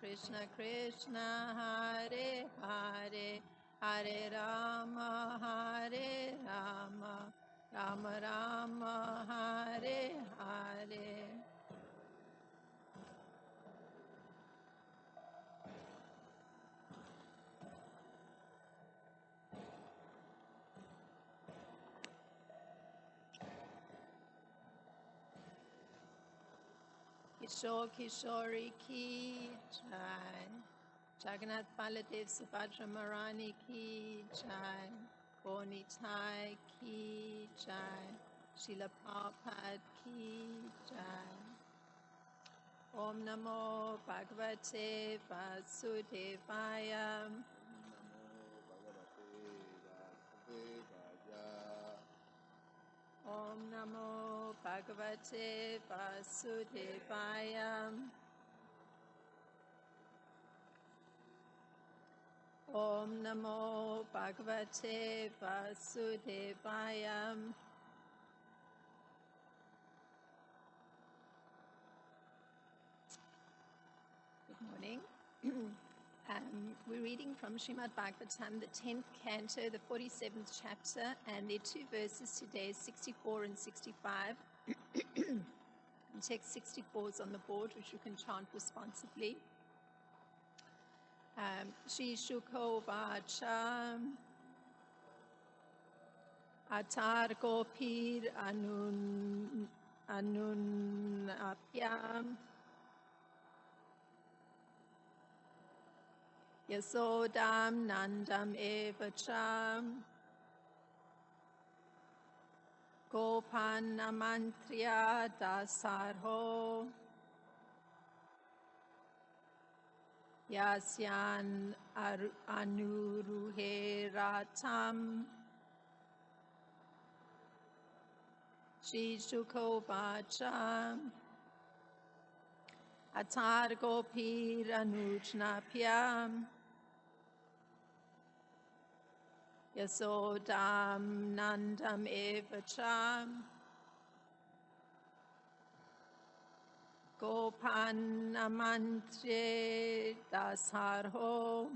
Krishna Krishna Hare Hare Hare Rama Hare Rama Rama Rama Hare Hare. Kishore Kishori ki jai, Jagannath Baladev Subhadra Marani ki jai, Bonitai ki jai, Srila Prabhupada ki jai. Om Namo Bhagavate Vasudevaya. Om Namo Bhagavate Vasudevaya. Om Namo Bhagavate Vasudevaya. Good morning. We're reading from Srimad Bhagavatam, the 10th canto, the 47th chapter, and there are two verses today, 64 and 65. And text 64 is on the board, which you can chant responsibly. Shri Shukho Vacha Atar Gopir Anun Apyam Yasodam Nandam Evacham Gopan Amantria Dasarho Yasyan Anuruhe Ratam Shri Shukho Vacha Atar Gopir Anujnapyam Yasodam Nandam Evacham Gopan Amantre Dasarho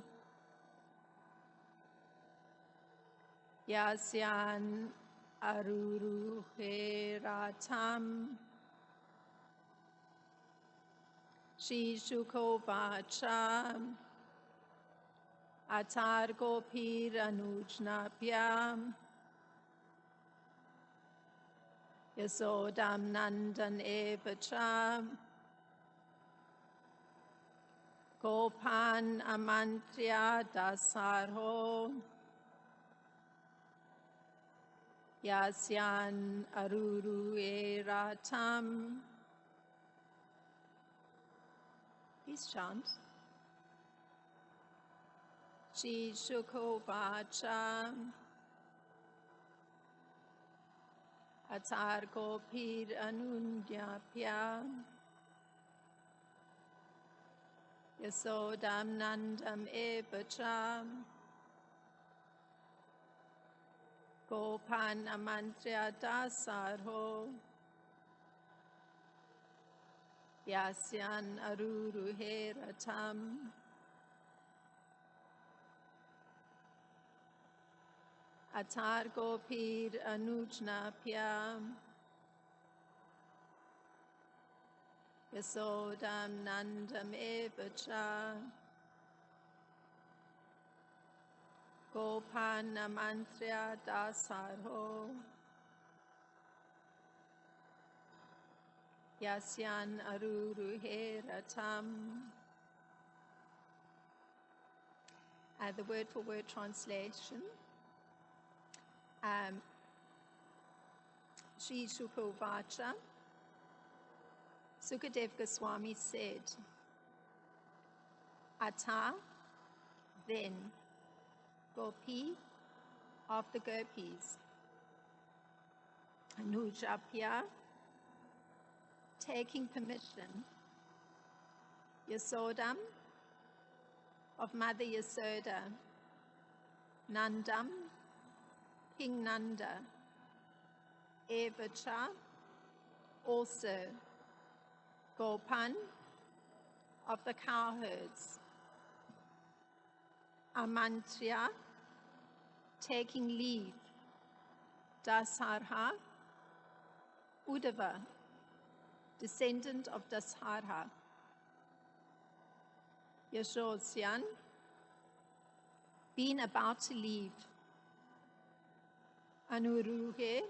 Yasyan Aruruhe Ratam Shri Shukho Vacha Atar Gopir Anujnapyam Yasodam Nandan Evacham Gopan Amantria Dasarho Yasyan Aruru Ratam. Please chant. Shri Shukho Vacha Atar Gopir Anunyapya Yasodam Nandam Evacham Gopan Amantria Dasarho Yasyan Aruruhe Ratam. Atar Gopir Anujnapyam Yasodam Nandam Evacha Gopan Amantria Dasarho Yasyan Aruruhe Ratam. The word for word translation. Shri Shukho Vacha, Sukadev Goswami said, Ata, then, Gopi, of the gopis, Anujapya, taking permission, Yasodam, of Mother Yasoda, Nandam, King Nanda, Evacha, also, Gopan, of the cowherds. Amantriya, taking leave. Dasarha, Uddhava, descendant of Dasarha. Yashosyan, being about to leave. Anuruhe,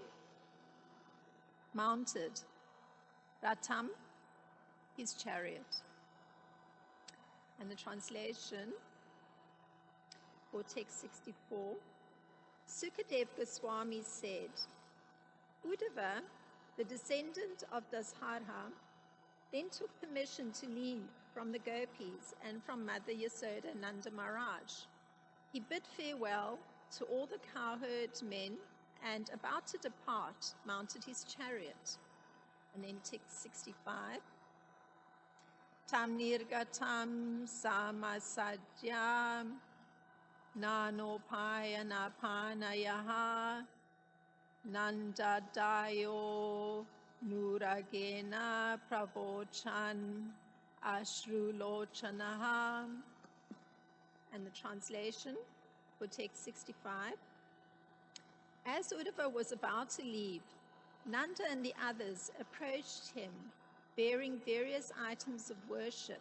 mounted. Ratam, his chariot. And the translation for text 64, Sukadev Goswami said, Uddhava, the descendant of Dasarha, then took permission to leave from the gopis and from Mother Yasoda Nanda Maharaj. He bid farewell to all the cowherd men and about to depart, mounted his chariot. And then text 65, Tam nirgatam samasadyam nanopayana panayaha nandadayo nuragena pravochan ashrulochanaha. And the translation for text 65, as Uddhava was about to leave, Nanda and the others approached him, bearing various items of worship.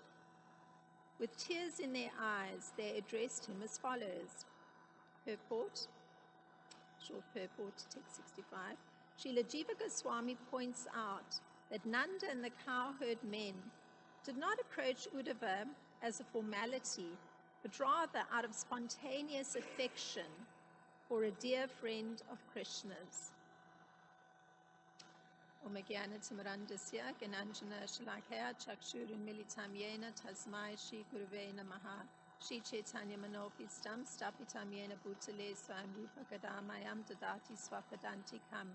With tears in their eyes, they addressed him as follows. Purport, short purport to text 65. Srila Jiva Goswami points out that Nanda and the cowherd men did not approach Uddhava as a formality, but rather out of spontaneous affection for a dear friend of Krishna's. Om Jnana Timirandasya Gyananjana Shalakaya Chakshurinmilitam Yena Tasmai Shri Gurave Namaha Shri Chaitanya Manopistam Stapitam Yena Bhutale Swam Rupa Kadamayam Dadati Swapadantikam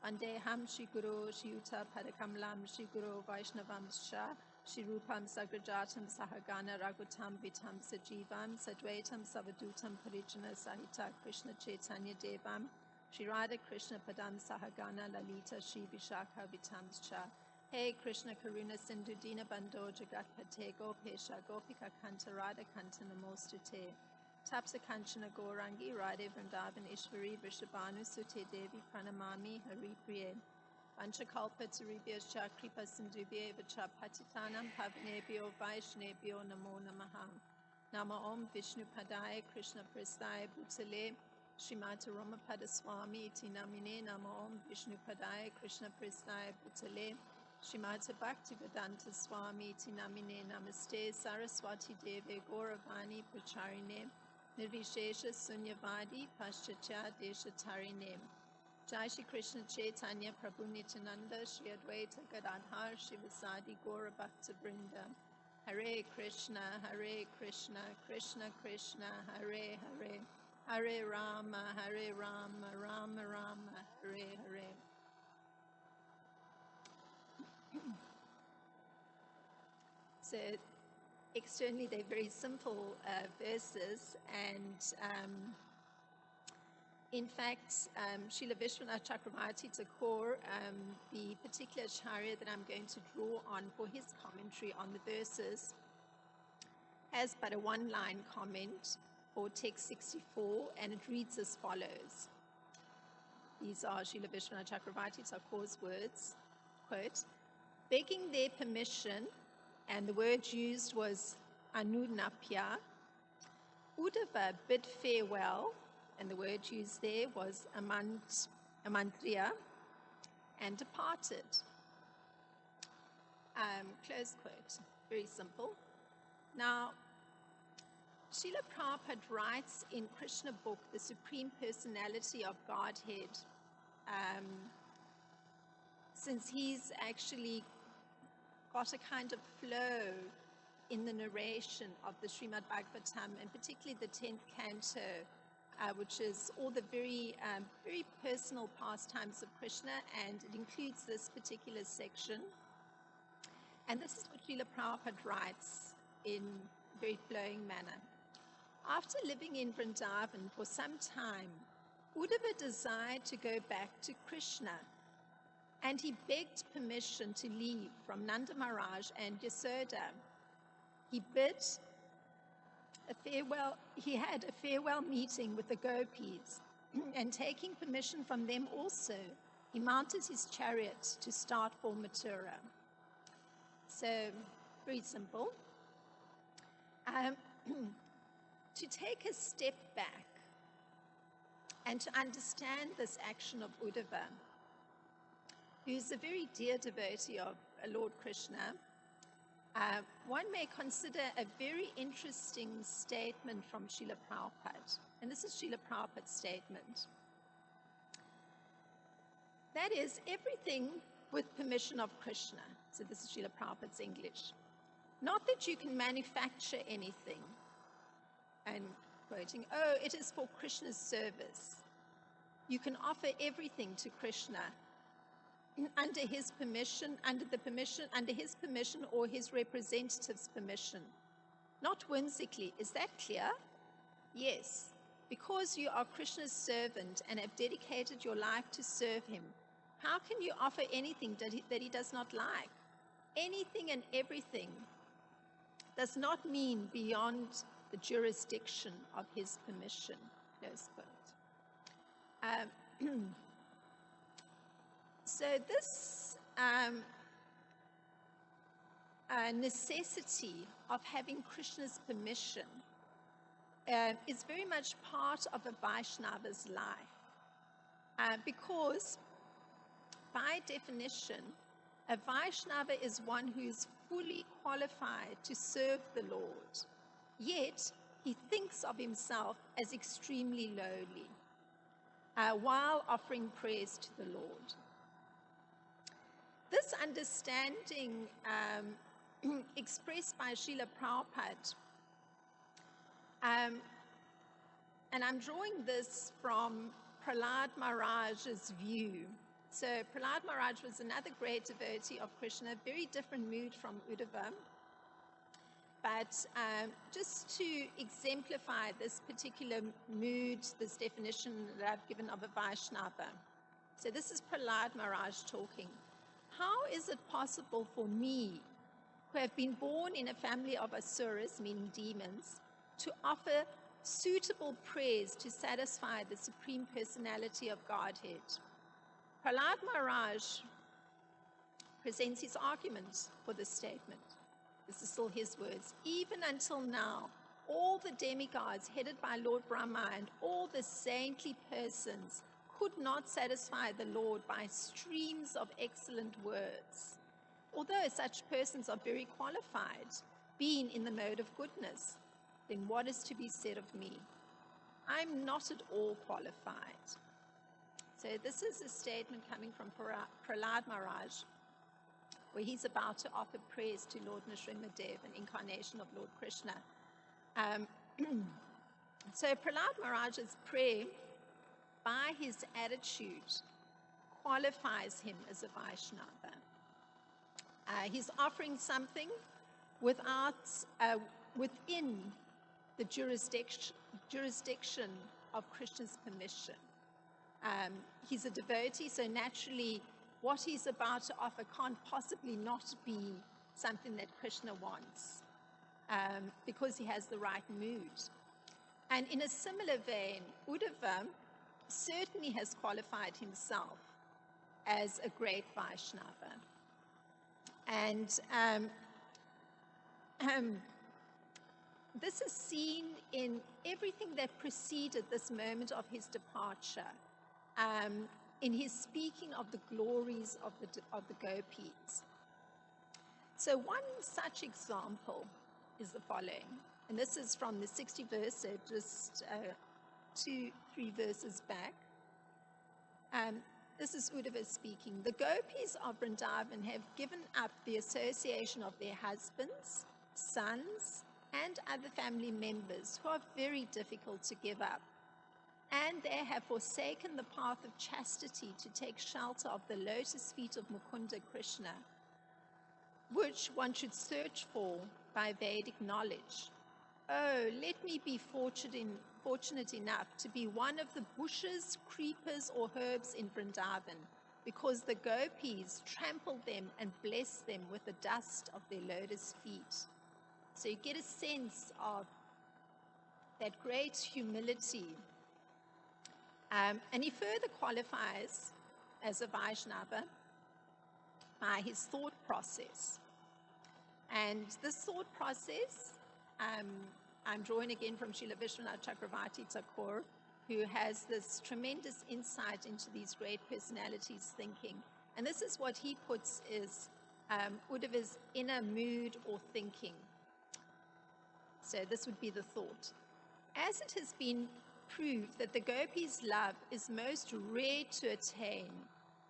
Vandeham Shri Guru Shri Yuta Padakamalam Shri Guru Vaishnavam Sha Shri Rupam Sagrajatam Sahagana Ragutam Vitam Sajivam Sadvaitam Savadutam Parijana Sahita Krishna Chaitanya Devam Shri Radha Krishna Padam Sahagana Lalita Shri Vishakha Vitamscha. Hey Krishna Karuna Sindhu Dina Bando Jagat Pate Gopesha Gopika Kanta Radha Kanta Namostute. Tapsa Kanchana Gorangi Radhe Vrindavan Ishvari Vrishabhanu Sute Devi Pranamami Hari Priye. Vanchakalpa Taribhyascha Kripa Sindhubhye Vacha Patitanam Pavanebhyo Vaishnebhyo Namo Namaha. Nama Om Vishnu Padaya Krishna Prasthaya Bhutale Srimati Ramapada Swami Iti Namine Nama Om Vishnu Padaya Krishna Prasthaya Bhutale Srimati Bhaktivedanta Swami Iti Namine Namaste Saraswati Deve Gauravani Pracharine Nirvishesha Sunyavadi Paschatya Deshatarine. Jai Shri Krishna Chaitanya Prabhu Nityananda Shri Advaita Gadadhar Shivasadi Gaura Bhakta Vrinda. Hare Krishna Krishna Krishna Hare Hare Hare Rama Rama Rama Hare Hare. So externally they're very simple verses, and in fact, Srila Vishwanath Chakravarti Thakur, the particular charya that I'm going to draw on for his commentary on the verses, has but a one-line comment for text 64, and it reads as follows. These are Srila Vishwanath Chakravarti Thakur's words, quote, begging their permission, and the word used was anunapya, Uddhava bid farewell, and the word used there was amantriya, and departed. Close quote. Very simple. Now, Srila Prabhupada writes in Krishna book, The Supreme Personality of Godhead, since he's actually got a kind of flow in the narration of the Srimad Bhagavatam, and particularly the 10th canto, which is all the very personal pastimes of Krishna, and it includes this particular section. And this is what Srila Prabhupada writes in a very flowing manner. After living in Vrindavan for some time, Uddhava desired to go back to Krishna, and he begged permission to leave from Nanda Maharaj and Yasoda. he had a farewell meeting with the gopis, and taking permission from them also, he mounted his chariot to start for Mathura. So, very simple. To take a step back and to understand this action of Uddhava, who's a very dear devotee of Lord Krishna, one may consider a very interesting statement from Srila Prabhupada. And this is Srila Prabhupada's statement. That is, everything with permission of Krishna. So this is Srila Prabhupada's English. Not that you can manufacture anything. And quoting, it is for Krishna's service. You can offer everything to Krishna under his permission or his representative's permission. Not whimsically. Is that clear? Yes. Because you are Krishna's servant and have dedicated your life to serve him, how can you offer anything that he does not like? Anything and everything does not mean beyond the jurisdiction of his permission. Close quote. So this necessity of having Krishna's permission is very much part of a Vaishnava's life. Because by definition, a Vaishnava is one who is fully qualified to serve the Lord, yet he thinks of himself as extremely lowly while offering praise to the Lord. This understanding expressed by Srila Prabhupada, and I'm drawing this from Prahlad Maharaj's view. So Prahlad Maharaj was another great devotee of Krishna, very different mood from Uddhava. But just to exemplify this particular mood, this definition that I've given of a Vaishnava. So this is Prahlad Maharaj talking. How is it possible for me, who have been born in a family of asuras, meaning demons, to offer suitable praise to satisfy the Supreme Personality of Godhead? Prahlad Maharaj presents his arguments for this statement. This is still his words. Even until now, all the demigods headed by Lord Brahma and all the saintly persons could not satisfy the Lord by streams of excellent words. Although such persons are very qualified, being in the mode of goodness, then what is to be said of me? I'm not at all qualified. So this is a statement coming from Prahlad Maharaj, where he's about to offer praise to Lord Nrsimhadev, an incarnation of Lord Krishna. So Prahlad Maharaj's prayer, by his attitude, qualifies him as a Vaishnava. He's offering something within the jurisdiction of Krishna's permission. He's a devotee, so naturally what he's about to offer can't possibly not be something that Krishna wants, because he has the right mood. And in a similar vein, Uddhava certainly has qualified himself as a great Vaishnava. And this is seen in everything that preceded this moment of his departure, in his speaking of the glories of the gopis. So one such example is the following, and this is from the 60th verse, so just 2-3 verses back. This is Uddhava speaking. The gopis of Vrindavan have given up the association of their husbands, sons, and other family members who are very difficult to give up. And they have forsaken the path of chastity to take shelter of the lotus feet of Mukunda Krishna, which one should search for by Vedic knowledge. Oh, let me be fortunate enough to be one of the bushes, creepers, or herbs in Vrindavan, because the gopis trample them and bless them with the dust of their lotus feet. So you get a sense of that great humility. And he further qualifies as a Vaishnava by his thought process. And this thought process, I'm drawing again from Srila Vishwanath Chakravarti Thakur, who has this tremendous insight into these great personalities' thinking. And this is what he puts is Uddhava's inner mood or thinking. So this would be the thought. As it has been proved that the gopis' love is most rare to attain,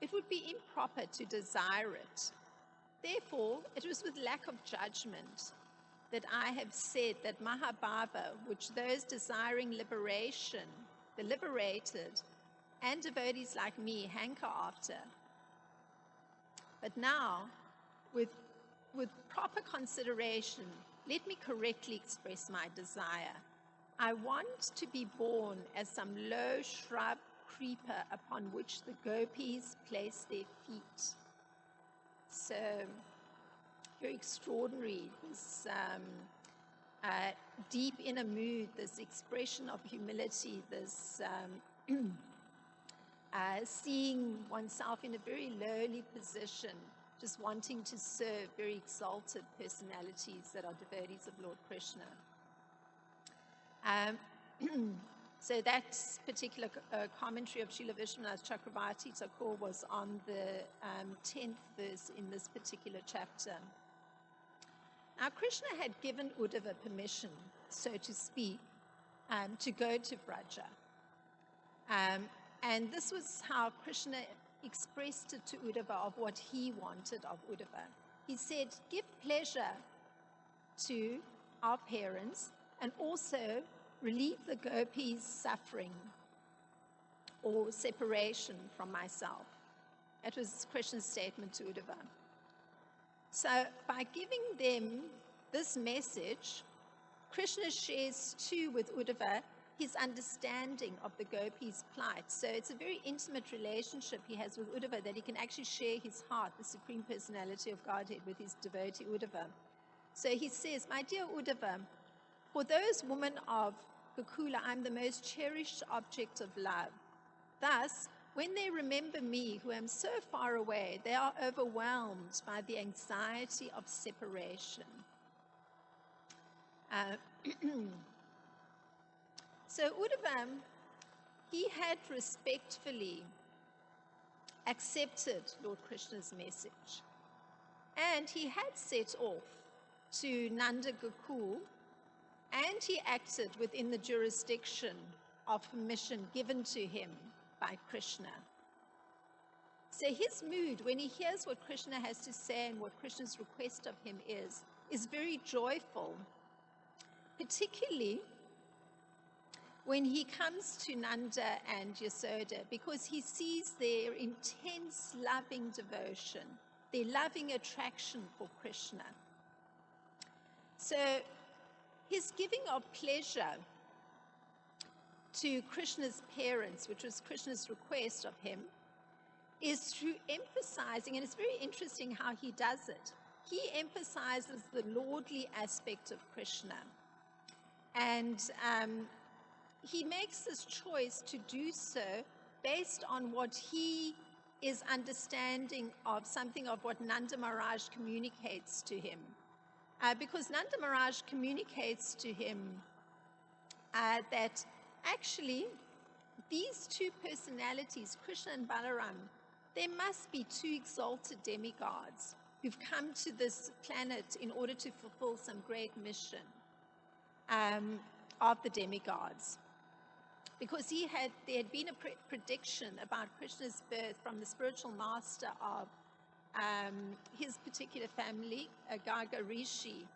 it would be improper to desire it. Therefore, it was with lack of judgment that I have said that Mahabhava, which those desiring liberation, the liberated, and devotees like me hanker after. But now, with proper consideration, let me correctly express my desire. I want to be born as some low shrub creeper upon which the gopis place their feet. So, very extraordinary, this deep inner mood, this expression of humility, this seeing oneself in a very lowly position, just wanting to serve very exalted personalities that are devotees of Lord Krishna. So that particular commentary of Srila Vishwanath Chakravarti Thakur was on the 10th verse in this particular chapter. Now, Krishna had given Uddhava permission, so to speak, to go to Braja. And this was how Krishna expressed it to Uddhava of what he wanted of Uddhava. He said, give pleasure to our parents and also relieve the gopis' suffering or separation from myself. That was Krishna's statement to Uddhava. So by giving them this message, Krishna shares too with Uddhava his understanding of the gopis' plight. So it's a very intimate relationship he has with Uddhava, that he can actually share his heart, the Supreme Personality of Godhead, with his devotee Uddhava. So he says, my dear Uddhava, for those women of Gokula, I'm the most cherished object of love. Thus, when they remember me, who am so far away, they are overwhelmed by the anxiety of separation. So Uddhava, he had respectfully accepted Lord Krishna's message. And he had set off to Nanda Gokul, and he acted within the jurisdiction of permission given to him by Krishna. So his mood, when he hears what Krishna has to say and what Krishna's request of him is very joyful, particularly when he comes to Nanda and Yasoda, because he sees their intense loving devotion, their loving attraction for Krishna. So his giving of pleasure to Krishna's parents, which was Krishna's request of him, is through emphasizing, and it's very interesting how he does it. He emphasizes the lordly aspect of Krishna. And he makes this choice to do so based on what he is understanding of something of what Nanda Maharaj communicates to him. Because Nanda Maharaj communicates to him that actually these two personalities, Krishna and Balaram, there must be two exalted demigods who've come to this planet in order to fulfill some great mission of the demigods. Because there had been a prediction about Krishna's birth from the spiritual master of his particular family, Garga Rishi,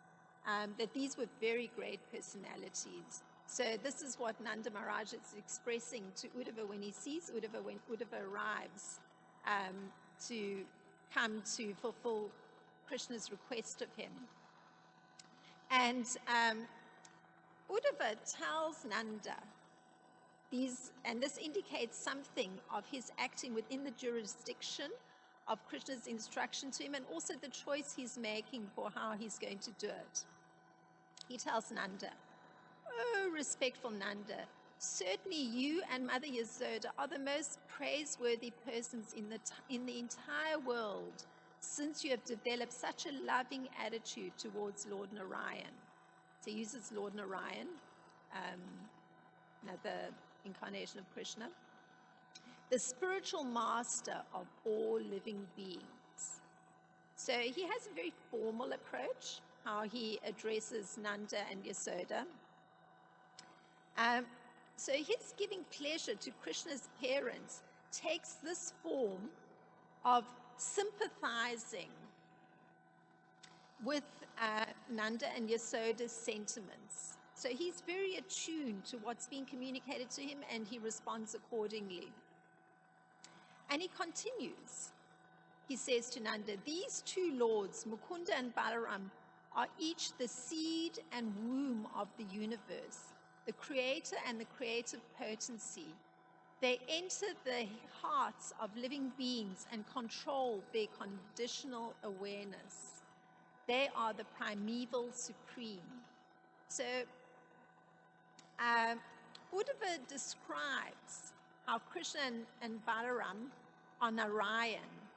that these were very great personalities. So this is what Nanda Maharaj is expressing to Uddhava when he sees Uddhava, when Uddhava arrives to come to fulfill Krishna's request of him. And Uddhava tells Nanda and this indicates something of his acting within the jurisdiction of Krishna's instruction to him, and also the choice he's making for how he's going to do it. he tells Nanda, "Oh, respectful Nanda, certainly you and Mother Yasoda are the most praiseworthy persons in the entire world, since you have developed such a loving attitude towards Lord Narayan." So he uses Lord Narayan, another incarnation of Krishna, the spiritual master of all living beings. So he has a very formal approach, how he addresses Nanda and Yasoda. So his giving pleasure to Krishna's parents takes this form of sympathizing with Nanda and Yasoda's sentiments. So he's very attuned to what's being communicated to him, and he responds accordingly. And he continues. He says to Nanda, "These two lords, Mukunda and Balaram, are each the seed and womb of the universe, the creator and the creative potency. They enter the hearts of living beings and control their conditional awareness. They are the primeval supreme." So Uddhava describes how Krishna and Balaram are Narayan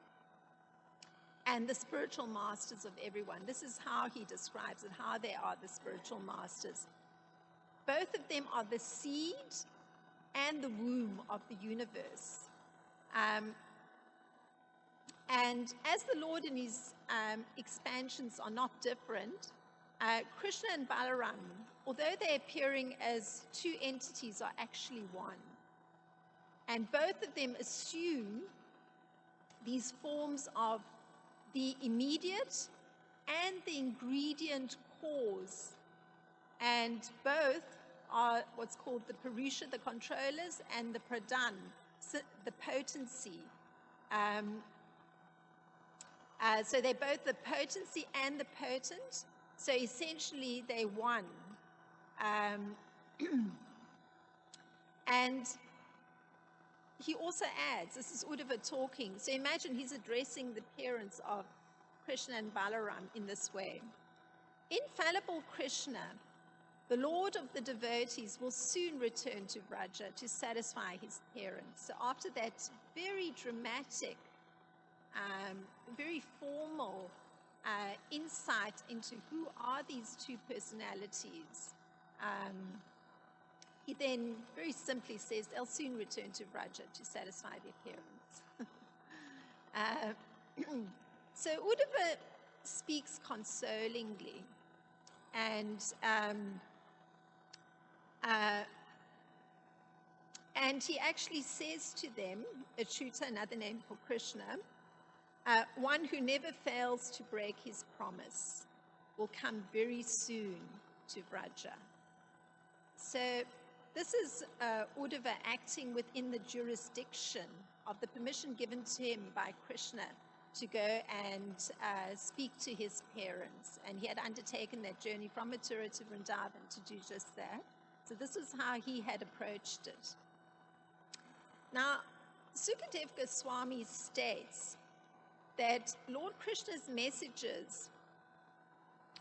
and the spiritual masters of everyone. This is how he describes it, how they are the spiritual masters. Both of them are the seed and the womb of the universe. And as the Lord in his expansions are not different, Krishna and Balaram, although they're appearing as two entities, are actually one. And both of them assume these forms of the immediate and the ingredient cause. And both are what's called the Purusha, the controllers, and the Pradhan, the potency. So they're both the potency and the potent. So essentially they're one. And he also adds, this is Uddhava talking, so imagine he's addressing the parents of Krishna and Balaram in this way. "Infallible Krishna, the Lord of the devotees, will soon return to Vraja to satisfy his parents." So after that very dramatic, very formal insight into who are these two personalities, he then very simply says they'll soon return to Vraja to satisfy their parents. So Uddhava speaks consolingly, and he actually says to them, Achyuta, another name for Krishna, one who never fails to break his promise, will come very soon to Vraja. So this is Uddhava acting within the jurisdiction of the permission given to him by Krishna to go and speak to his parents. And he had undertaken that journey from Mathura to Vrindavan to do just that. So this is how he had approached it. Now, Sukadev Goswami states that Lord Krishna's messages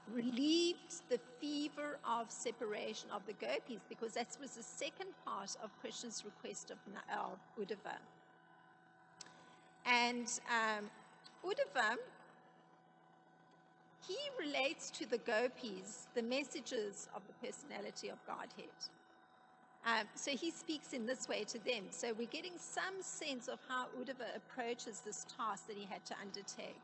relieved the fever of separation of the gopis, because that was the second part of Krishna's request of Uddhava. And Uddhava, he relates to the gopis the messages of the personality of Godhead. So he speaks in this way to them. So we're getting some sense of how Uddhava approaches this task that he had to undertake.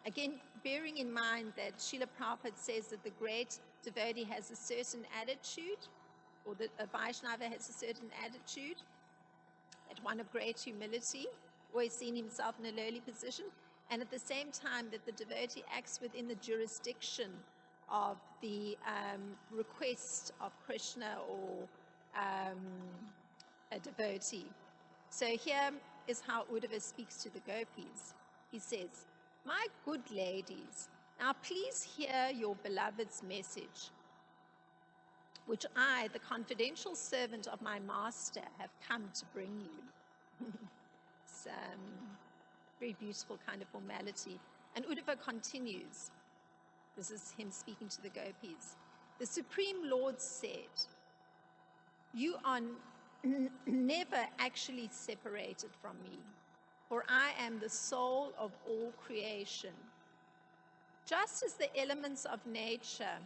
Again, bearing in mind that Srila Prabhupada says that the great devotee has a certain attitude, or that a Vaishnava has a certain attitude, that one of great humility, always seeing himself in a lowly position, and at the same time that the devotee acts within the jurisdiction of the request of Krishna or a devotee. So here is how Uddhava speaks to the gopis. He says, "My good ladies, now please hear your beloved's message, which I, the confidential servant of my master, have come to bring you." It's very beautiful kind of formality. And Uddhava continues, This is him speaking to the gopis. The Supreme Lord said, "You are never actually separated from me, for I am the soul of all creation. Just as the elements of nature,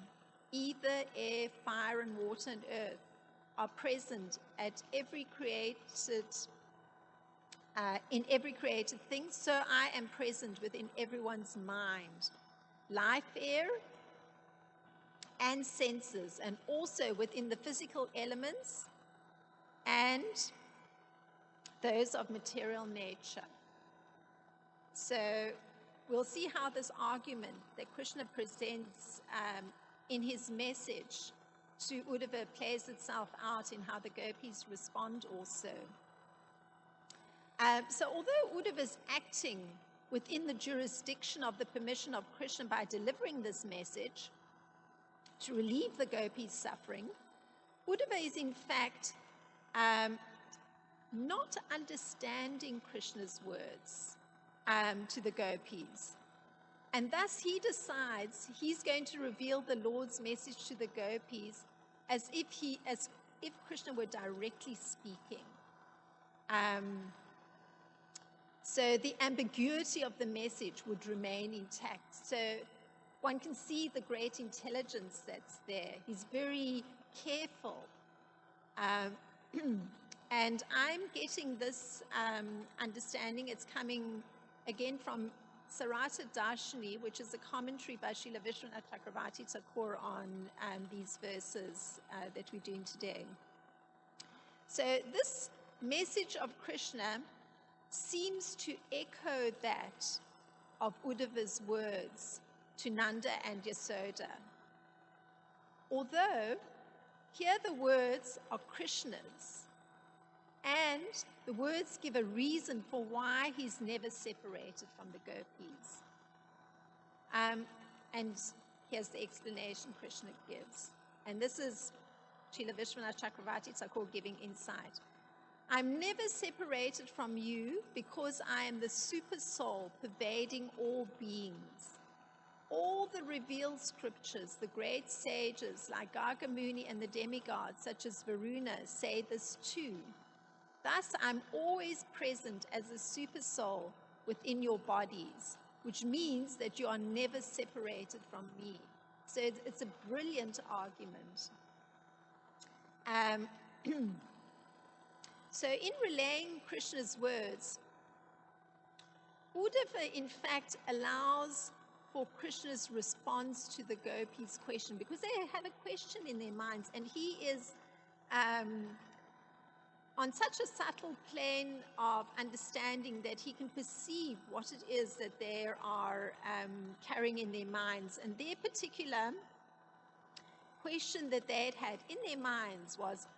ether, air, fire, and water and earth, are present at every in every created thing, so I am present within everyone's mind, life, air, and senses, and also within the physical elements and those of material nature." So we'll see how this argument that Krishna presents in his message to Uddhava plays itself out in how the gopis respond also. So although Uddhava is acting within the jurisdiction of the permission of Krishna by delivering this message to relieve the gopis' suffering, Uddhava is in fact not understanding Krishna's words to the gopis. And thus he decides he's going to reveal the Lord's message to the gopis as if Krishna were directly speaking. So the ambiguity of the message would remain intact. So one can see the great intelligence that's there. He's very careful. And I'm getting this understanding. It's coming again from Sarata Darshini, which is a commentary by Srila Vishwanath Chakravarti Thakur on these verses that we're doing today. So this message of Krishna seems to echo that of Uddhava's words to Nanda and Yasoda. Although here the words are Krishna's, and the words give a reason for why he's never separated from the gopis. And here's the explanation Krishna gives. And this is Srila Vishwanath Chakravarti Thakur giving insight. "I'm never separated from you because I am the super soul pervading all beings. All the revealed scriptures, the great sages like Gargamuni and the demigods such as Varuna say this too. Thus, I'm always present as a super soul within your bodies, which means that you are never separated from me." So it's a brilliant argument. So in relaying Krishna's words, Uddhava in fact allows for Krishna's response to the gopis' question, because they have a question in their minds, and he is on such a subtle plane of understanding that he can perceive what it is that they are carrying in their minds. And their particular question that they had in their minds was,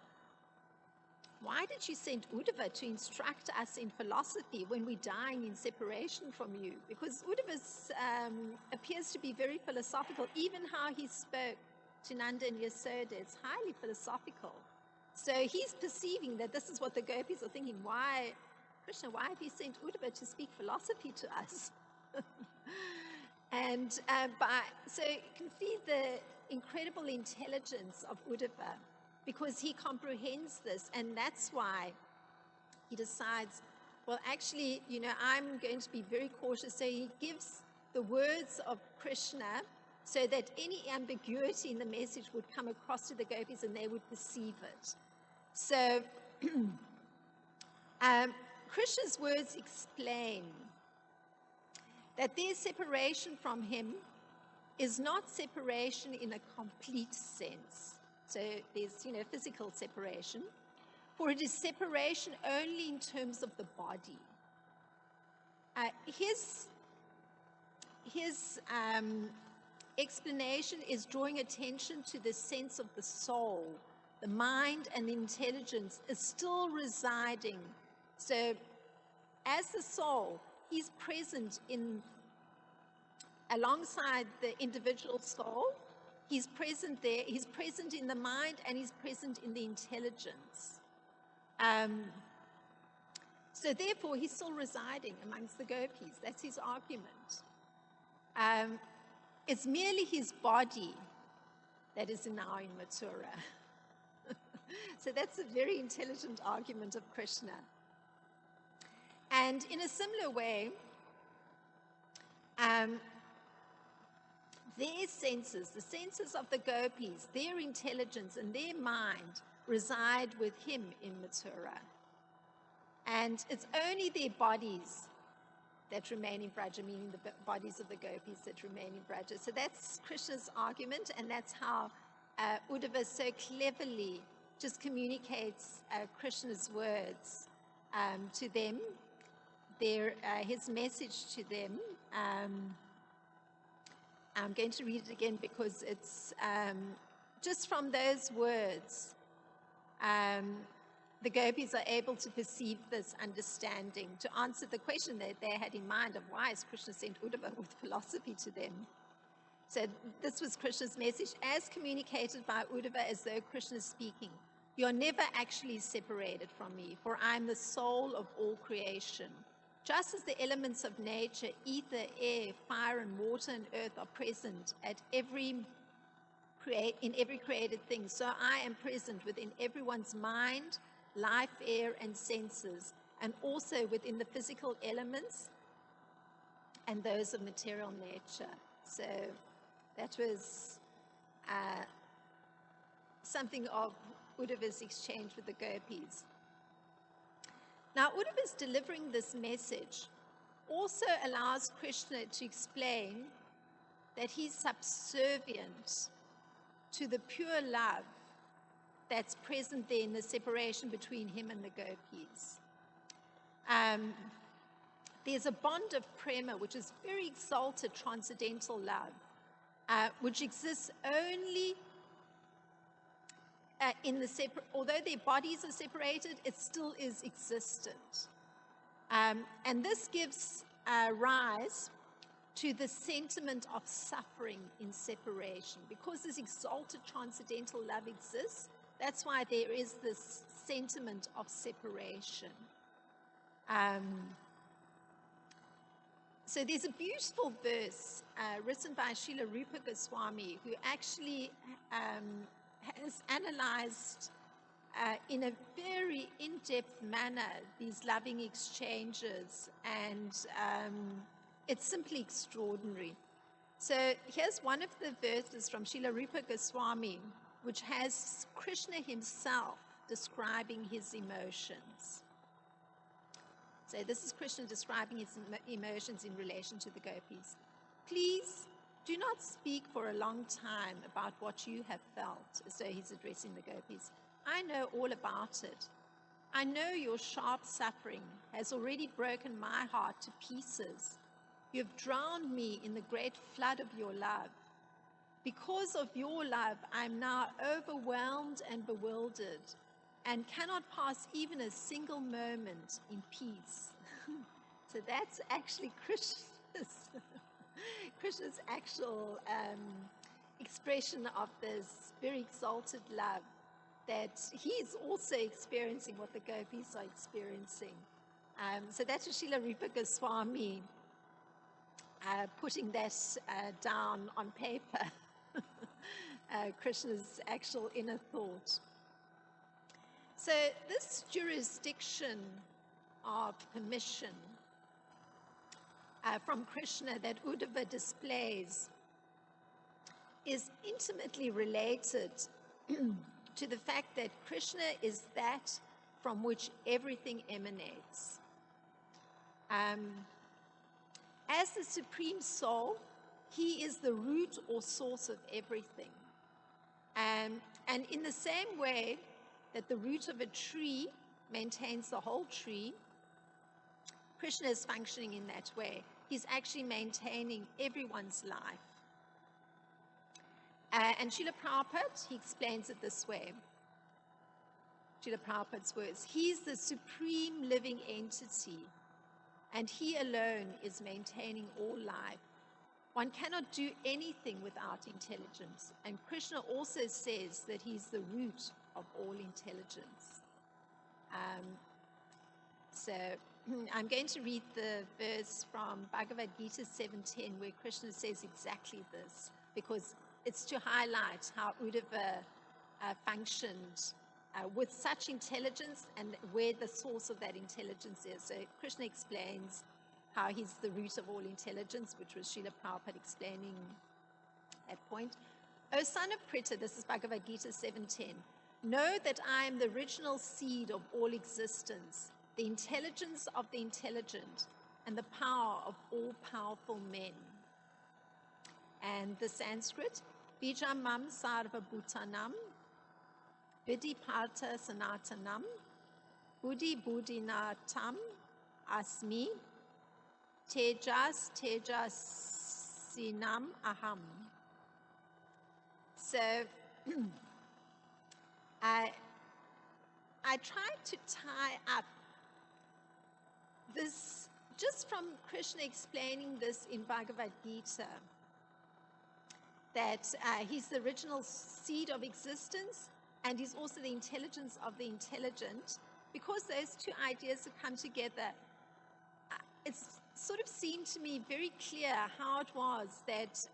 why did you send Uddhava to instruct us in philosophy when we're dying in separation from you? Because Uddhava appears to be very philosophical. Even how he spoke to Nanda and Yasoda, it's highly philosophical. So he's perceiving that this is what the gopis are thinking. Why, Krishna, why have you sent Uddhava to speak philosophy to us? And so you can see the incredible intelligence of Uddhava, because he comprehends this, and that's why he decides, well, actually, I'm going to be very cautious. So he gives the words of Krishna so that any ambiguity in the message would come across to the gopis and they would perceive it. So Krishna's words explain that their separation from him is not separation in a complete sense. So there's, physical separation, for it is separation only in terms of the body. His explanation is drawing attention to the sense of the soul. The mind and the intelligence is still residing. So as the soul, he's present alongside the individual soul. He's present there, he's present in the mind, and he's present in the intelligence. So therefore, he's still residing amongst the gopis. That's his argument. it's merely his body that is now in Mathura. So that's a very intelligent argument of Krishna. And in a similar way, their senses, the senses of the gopis, their intelligence and their mind reside with him in Mathura. And it's only their bodies that remain in Braja, meaning the bodies of the gopis that remain in Braja. So that's Krishna's argument, and that's how Uddhava so cleverly just communicates Krishna's words to them, his message to them. I'm going to read it again because it's just from those words, the gopis are able to perceive this understanding, to answer the question that they had in mind of why has Krishna sent Uddhava with philosophy to them. So this was Krishna's message, as communicated by Uddhava as though Krishna is speaking. You are never actually separated from me, for I am the soul of all creation. Just as the elements of nature, ether, air, fire, and water and earth are present in every created thing, so I am present within everyone's mind, life, air, and senses, and also within the physical elements and those of material nature. So that was something of Uddhava's exchange with the gopis. Now, Uddhava's delivering this message also allows Krishna to explain that he's subservient to the pure love that's present there in the separation between him and the gopis. There's a bond of prema, which is very exalted transcendental love, which exists only although their bodies are separated, it still is existent. And this gives rise to the sentiment of suffering in separation. Because this exalted transcendental love exists, that's why there is this sentiment of separation. So there's a beautiful verse written by Srila Rupa Goswami, who actually has analyzed in a very in-depth manner these loving exchanges, and it's simply extraordinary. So here's one of the verses from Srila Rupa Goswami, which has Krishna himself describing his emotions. So this is Krishna describing his emotions in relation to the gopis. Please do not speak for a long time about what you have felt, as though he's addressing the gopis. I know all about it. I know your sharp suffering has already broken my heart to pieces. You have drowned me in the great flood of your love. Because of your love, I am now overwhelmed and bewildered and cannot pass even a single moment in peace. So that's actually Krishna's actual expression of this very exalted love, that he's also experiencing what the gopis are experiencing. So that's Srila Rupa Goswami putting that down on paper, Krishna's actual inner thought. So this jurisdiction of permission from Krishna that Uddhava displays is intimately related to the fact that Krishna is that from which everything emanates. As the Supreme Soul, he is the root or source of everything. And in the same way that the root of a tree maintains the whole tree, Krishna is functioning in that way. He's actually maintaining everyone's life. And Srila Prabhupada, he explains it this way. Srila Prabhupada's words, he's the supreme living entity, and he alone is maintaining all life. One cannot do anything without intelligence. And Krishna also says that he's the root of all intelligence. So I'm going to read the verse from Bhagavad Gita 7:10, where Krishna says exactly this, because it's to highlight how Uddhava functioned with such intelligence and where the source of that intelligence is. So Krishna explains how he's the root of all intelligence, which was Srila Prabhupada explaining that point. O son of Pritha, this is Bhagavad Gita 7:10, know that I am the original seed of all existence, the intelligence of the intelligent, and the power of all powerful men. And the Sanskrit, Bijam mam sarva bhutanam, Vidhi Partha Sanatanam, Buddhi Buddhinatam Asmi, Tejas Tejasinam Aham. So I tried to tie up this just from Krishna explaining this in Bhagavad Gita, that he's the original seed of existence, and he's also the intelligence of the intelligent. Because those two ideas have come together, it's sort of seemed to me very clear how it was that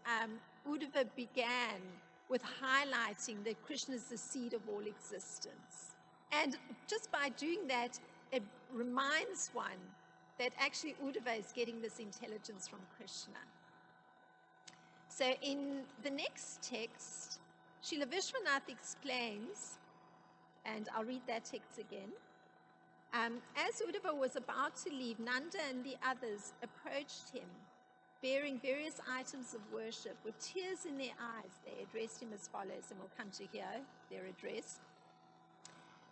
Uddhava began with highlighting that Krishna is the seed of all existence. And just by doing that, it reminds one that actually Uddhava is getting this intelligence from Krishna. So in the next text, Srila Vishwanath explains, and I'll read that text again. As Uddhava was about to leave, Nanda and the others approached him, bearing various items of worship. With tears in their eyes, they addressed him as follows, and we'll come to hear their address.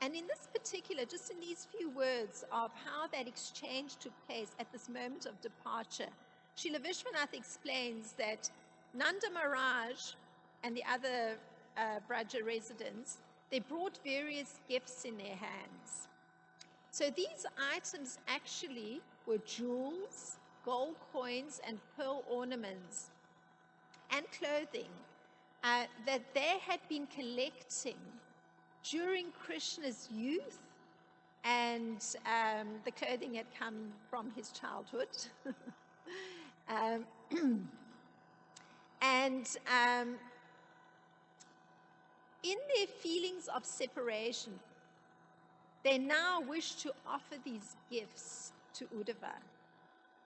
And in this particular, just in these few words of how that exchange took place at this moment of departure, Srila Vishwanath explains that Nanda Maharaj and the other Braja residents, they brought various gifts in their hands. So these items actually were jewels, gold coins, and pearl ornaments, and clothing that they had been collecting during Krishna's youth, and the clothing had come from his childhood. In their feelings of separation, they now wish to offer these gifts to Uddhava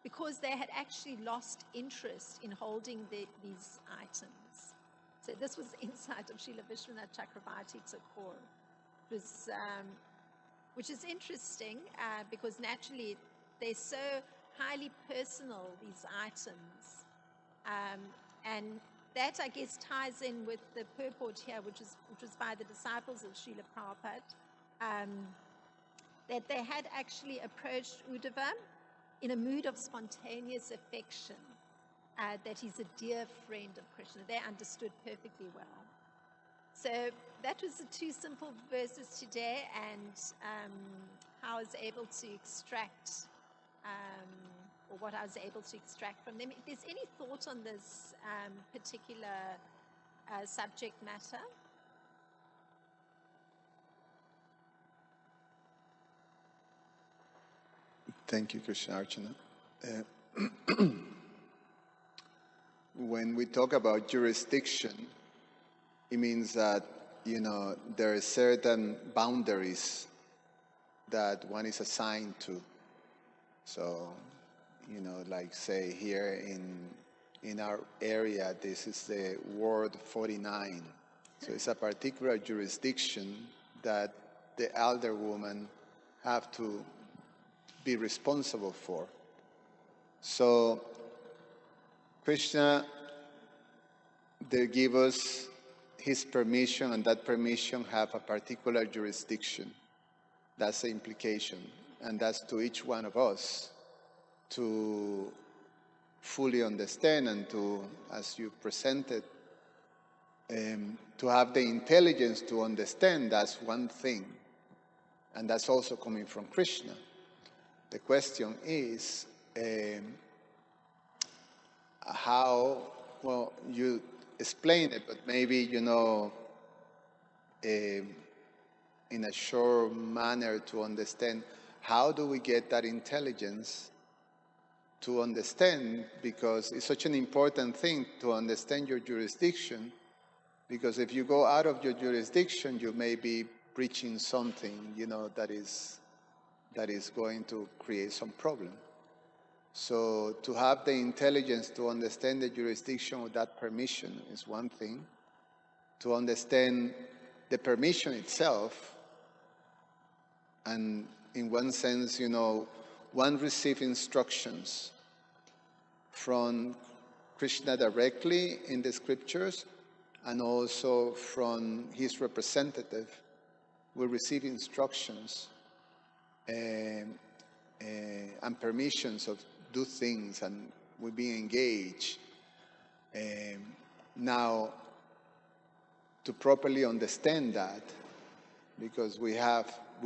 because they had actually lost interest in holding these items. So this was the insight of Srila Vishwanath Chakravarti Thakur, which is interesting because naturally they're so highly personal, these items. And that, I guess, ties in with the purport here, which was by the disciples of Srila Prabhupada, that they had actually approached Uddhava in a mood of spontaneous affection, that he's a dear friend of Krishna. They understood perfectly well. So that was the two simple verses today, and how I was able to extract, or what I was able to extract from them. If there's any thought on this particular subject matter? Thank you, Krsnarcana. When we talk about jurisdiction, it means that, there are certain boundaries that one is assigned to. So, like say here in our area, this is the Ward 49. So it's a particular jurisdiction that the elder woman have to be responsible for. So Krishna, they give us his permission, and that permission have a particular jurisdiction. That's the implication, and that's to each one of us to fully understand and to, as you presented, to have the intelligence to understand. That's one thing, and that's also coming from Krishna. The question is how, well, you explained it, but maybe, in a short manner to understand how do we get that intelligence to understand, because it's such an important thing to understand your jurisdiction, because if you go out of your jurisdiction, you may be breaching something, that is going to create some problem. So to have the intelligence to understand the jurisdiction of that permission is one thing. To understand the permission itself, and in one sense, one receives instructions from Krishna directly in the scriptures, and also from his representative. We receive instructions and permissions of do things, and we be engaged. Now, to properly understand that, because we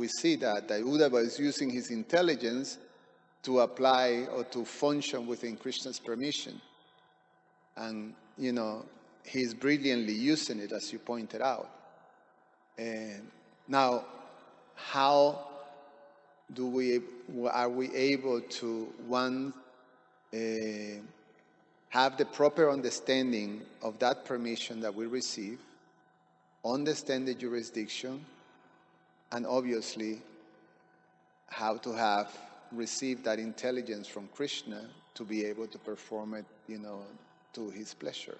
see that Uddhava is using his intelligence to apply or to function within Krishna's permission. And, he's brilliantly using it, as you pointed out. And now, how are we able to, one, have the proper understanding of that permission that we receive, understand the jurisdiction, and obviously how to have received that intelligence from Krishna to be able to perform it, to his pleasure.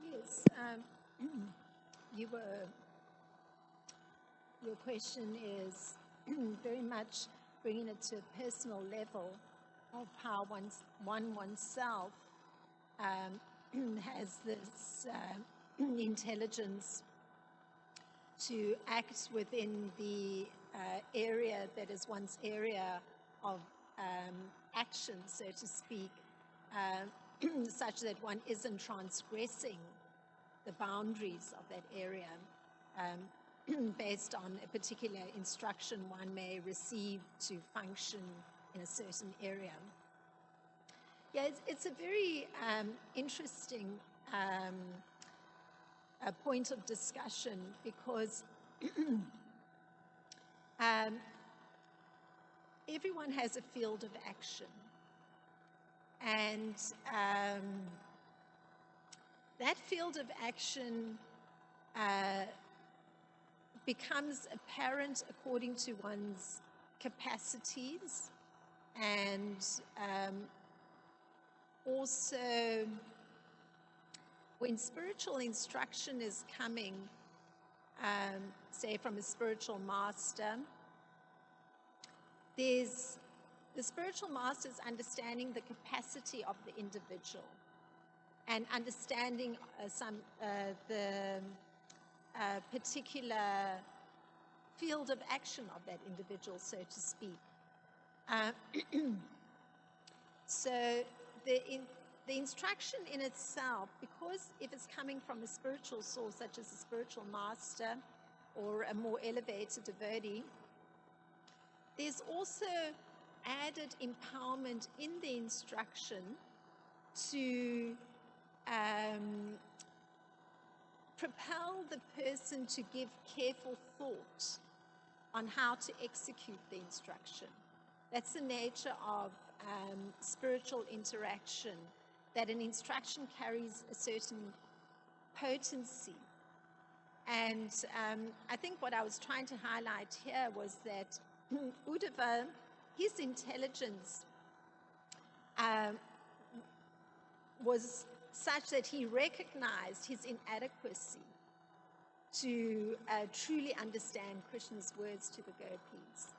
Yes, your question is very much bringing it to a personal level of how oneself has this intelligence to act within the area that is one's area of action, so to speak, such that one isn't transgressing the boundaries of that area based on a particular instruction one may receive to function in a certain area. Yeah, it's a very interesting point of discussion, because everyone has a field of action, and that field of action becomes apparent according to one's capacities, and also when spiritual instruction is coming, say from a spiritual master, there's the spiritual master is understanding the capacity of the individual and understanding the particular field of action of that individual, so to speak. So the instruction in itself, because if it's coming from a spiritual source, such as a spiritual master or a more elevated devotee, there's also added empowerment in the instruction to propel the person to give careful thought on how to execute the instruction. That's the nature of spiritual interaction, that an instruction carries a certain potency. And I think what I was trying to highlight here was that Uddhava, his intelligence was such that he recognized his inadequacy to truly understand Krishna's words to the gopis.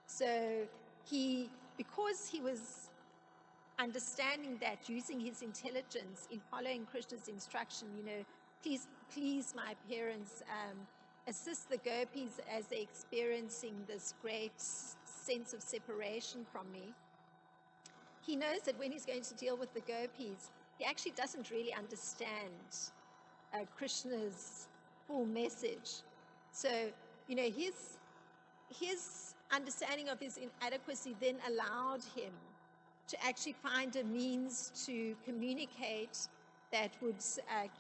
So because he was understanding that, using his intelligence in following Krishna's instruction, please my parents, assist the gopis as they're experiencing this great sense of separation from me. He knows that when he's going to deal with the gopis, he actually doesn't really understand Krishna's full message. So, his understanding of his inadequacy then allowed him to actually find a means to communicate that would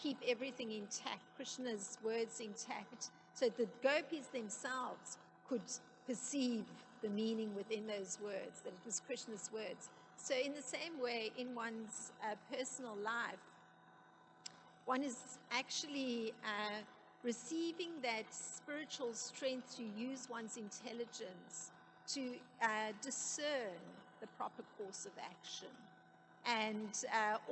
keep everything intact, Krishna's words intact, so the gopis themselves could perceive the meaning within those words, that it was Krishna's words. So in the same way, in one's personal life, one is actually receiving that spiritual strength to use one's intelligence to discern the proper course of action, and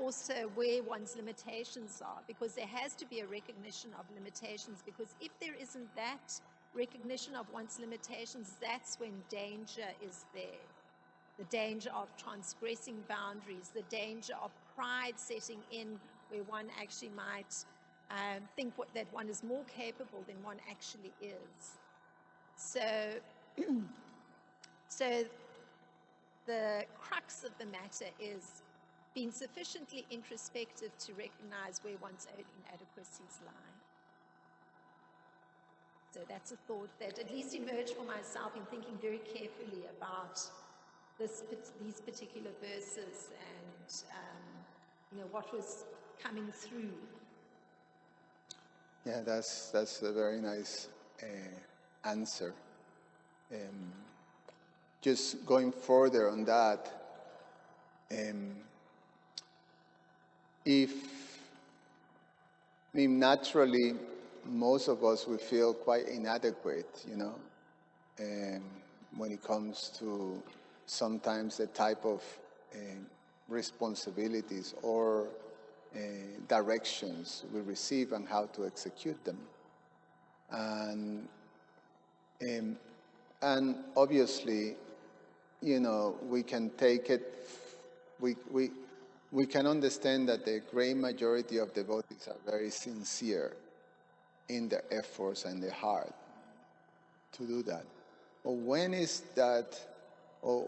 also where one's limitations are, because there has to be a recognition of limitations, because if there isn't that recognition of one's limitations, that's when danger is there. The danger of transgressing boundaries, the danger of pride setting in, where one actually might think that one is more capable than one actually is. So, so the crux of the matter is being sufficiently introspective to recognize where one's own inadequacies lie. So that's a thought that at least emerged for myself in thinking very carefully about these particular verses and what was coming through. Yeah, that's a very nice answer. Just going further on that, naturally, most of us, we feel quite inadequate, when it comes to sometimes the type of responsibilities or directions we receive and how to execute them. And obviously, we can take it, we can understand that the great majority of devotees are very sincere in their efforts and their heart to do that. But when is that, or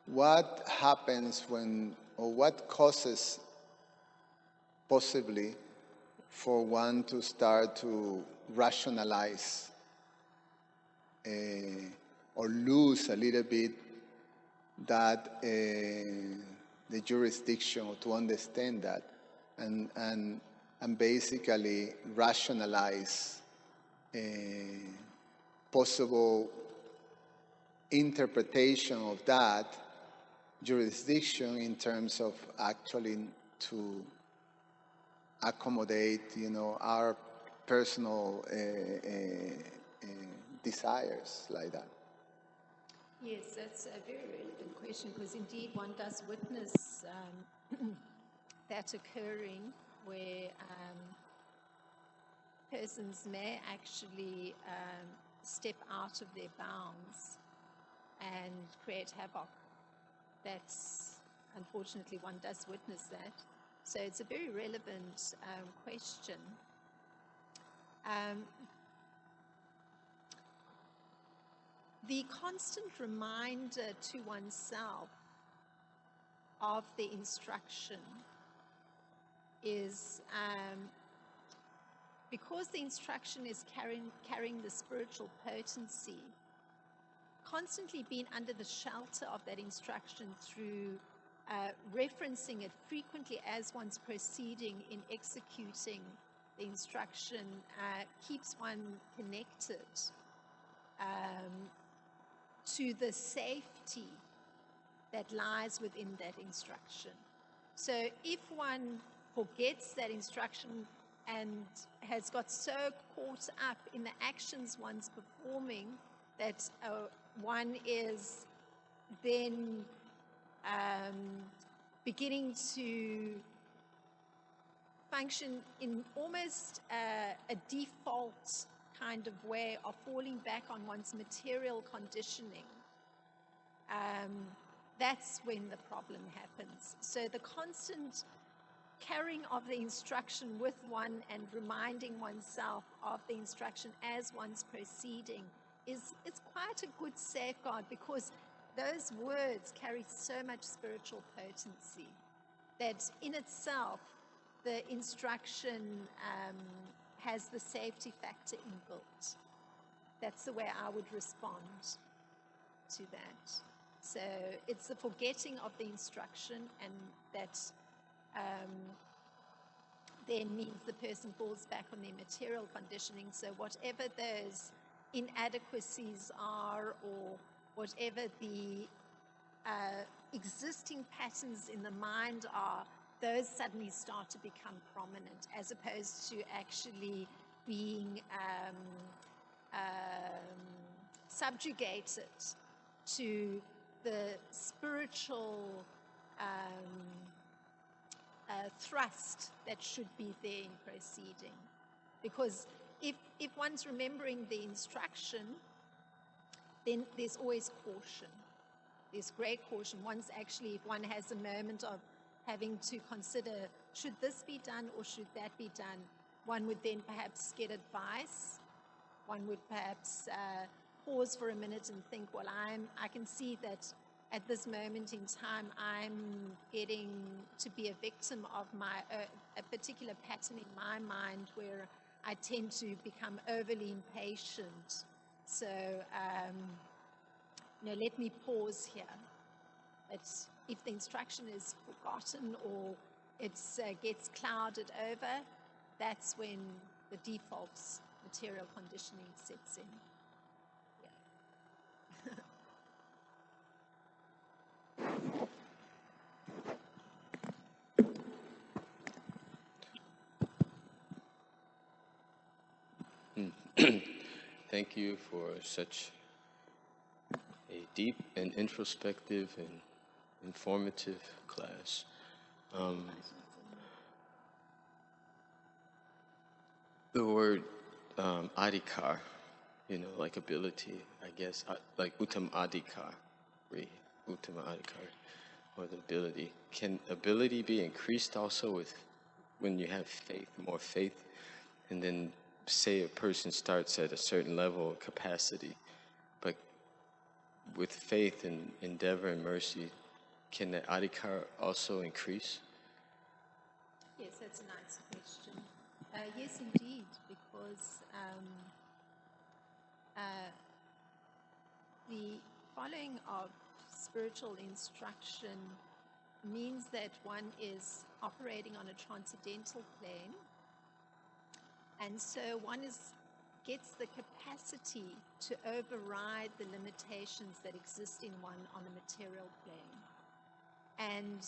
what happens when, or what causes possibly for one to start to rationalize or lose a little bit that the jurisdiction, or to understand that, and basically rationalize possible interpretation of that jurisdiction in terms of actually to accommodate, our personal desires like that. Yes, that's a very relevant question, because indeed one does witness that occurring, where persons may actually step out of their bounds and create havoc. That's, unfortunately, one does witness that. So it's a very relevant question. The constant reminder to oneself of the instruction is because the instruction is carrying the spiritual potency, constantly being under the shelter of that instruction through referencing it frequently as one's proceeding in executing the instruction keeps one connected to the safety that lies within that instruction. So if one forgets that instruction and has got so caught up in the actions one's performing that one is then beginning to function in almost a default kind of way of falling back on one's material conditioning, that's when the problem happens. So the constant carrying of the instruction with one and reminding oneself of the instruction as one's proceeding is quite a good safeguard, because those words carry so much spiritual potency that in itself the instruction has the safety factor inbuilt. That's the way I would respond to that. So it's the forgetting of the instruction, and that then means the person falls back on their material conditioning. So whatever those inadequacies are, or whatever the existing patterns in the mind are, those suddenly start to become prominent, as opposed to actually being subjugated to the spiritual thrust that should be there in proceeding. Because if one's remembering the instruction, then there's always caution. There's great caution. Once actually, if one has a moment of having to consider, should this be done or should that be done, one would then perhaps get advice. One would perhaps pause for a minute and think, well, I can see that at this moment in time, I'm getting to be a victim of a particular pattern in my mind where I tend to become overly impatient. So, let me pause here. But if the instruction is forgotten or it gets clouded over, that's when the default material conditioning sets in. Thank you for such a deep and introspective and informative class. The word adhikar, like ability, I guess, like uttam adhikar, or the ability. Can ability be increased also when you have faith, more faith, and then say a person starts at a certain level of capacity, but with faith and endeavor and mercy, can the adhikar also increase? Yes, that's a nice question. Yes, indeed, because the following of spiritual instruction means that one is operating on a transcendental plane, and so one gets the capacity to override the limitations that exist in one on the material plane. And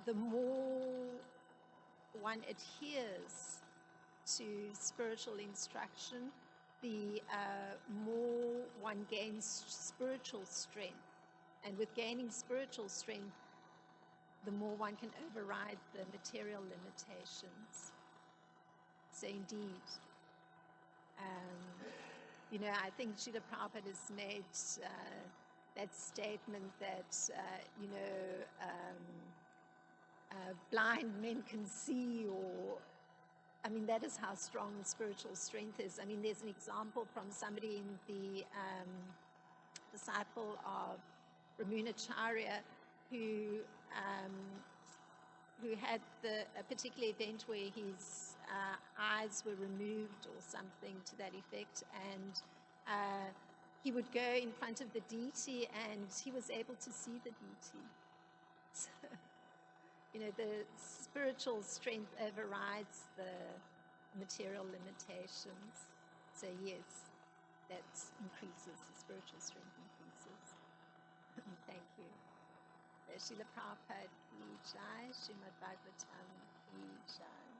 the more one adheres to spiritual instruction, the more one gains spiritual strength. And with gaining spiritual strength, the more one can override the material limitations. So indeed, I think Srila Prabhupada has made that statement that, blind men can see, or, that is how strong spiritual strength is. There's an example from somebody in the disciple of Ramunacharya who had a particular event where his eyes were removed or something to that effect, and he would go in front of the deity and he was able to see the deity. So, the spiritual strength overrides the material limitations. So yes, that increases, the spiritual strength increases. Thank you. Srila Prabhupada ki jai, Srimad Bhagavatam ki jai.